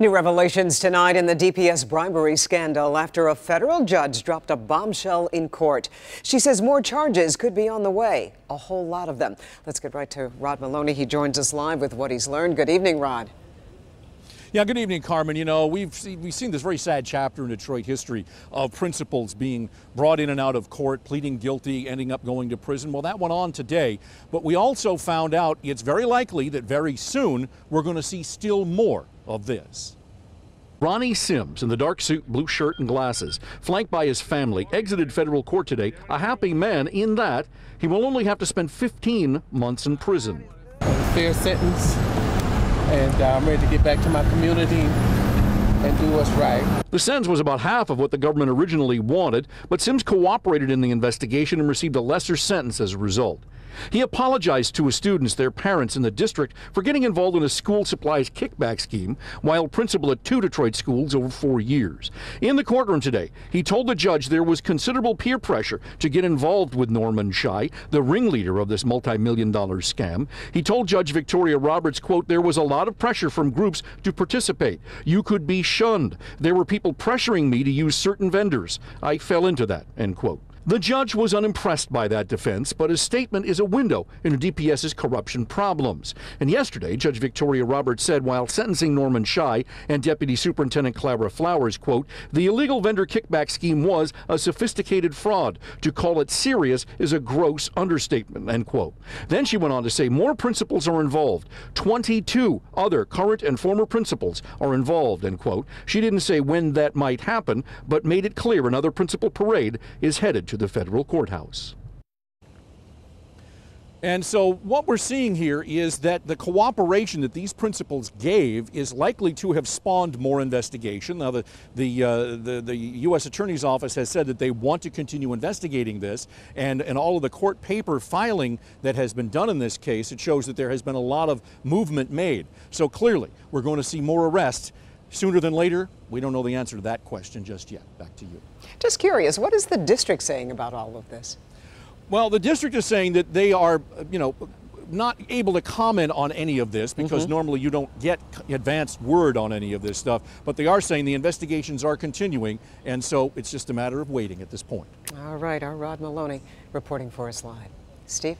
New revelations tonight in the DPS bribery scandal after a federal judge dropped a bombshell in court. She says more charges could be on the way, a whole lot of them. Let's get right to Rod Maloney. He joins us live with what he's learned. Good evening, Rod. Yeah, good evening, Carmen. You know, we've seen this very sad chapter in Detroit history of principals being brought in and out of court, pleading guilty, ending up going to prison. Well, that went on today, but we also found out it's very likely that very soon we're going to see still more of this. Ronnie Sims, in the dark suit, blue shirt, and glasses, flanked by his family, exited federal court today, a happy man in that he will only have to spend 15 months in prison. Fair sentence, and I'm ready to get back to my community and do what's right. The sentence was about half of what the government originally wanted, but Sims cooperated in the investigation and received a lesser sentence as a result. He apologized to his students, their parents, and the district for getting involved in a school supplies kickback scheme while principal at 2 Detroit schools over 4 years. In the courtroom today, he told the judge there was considerable peer pressure to get involved with Norman Shai, the ringleader of this multi-million-dollar scam. He told Judge Victoria Roberts, quote, "There was a lot of pressure from groups to participate. You could be shunned. There were people pressuring me to use certain vendors. I fell into that," end quote. The judge was unimpressed by that defense, but his statement is a window into DPS's corruption problems. And yesterday, Judge Victoria Roberts said while sentencing Norman Shai and Deputy Superintendent Clara Flowers, quote, "The illegal vendor kickback scheme was a sophisticated fraud. To call it serious is a gross understatement," end quote. Then she went on to say more principals are involved. 22 other current and former principals are involved, end quote. She didn't say when that might happen, but made it clear another principal parade is headed to the federal courthouse. And so what we're seeing here is that the cooperation that these principals gave is likely to have spawned more investigation. Now, the U.S. Attorney's Office has said that they want to continue investigating this, and all of the court paper filing that has been done in this case, it shows that there has been a lot of movement made. So clearly, we're going to see more arrests sooner than later. We don't know the answer to that question just yet. Back to you. Just curious, what is the district saying about all of this? Well, the district is saying that they are, not able to comment on any of this because normally you don't get advanced word on any of this stuff. But they are saying the investigations are continuing, and so it's just a matter of waiting at this point. All right, our Rod Maloney reporting for us live. Steve?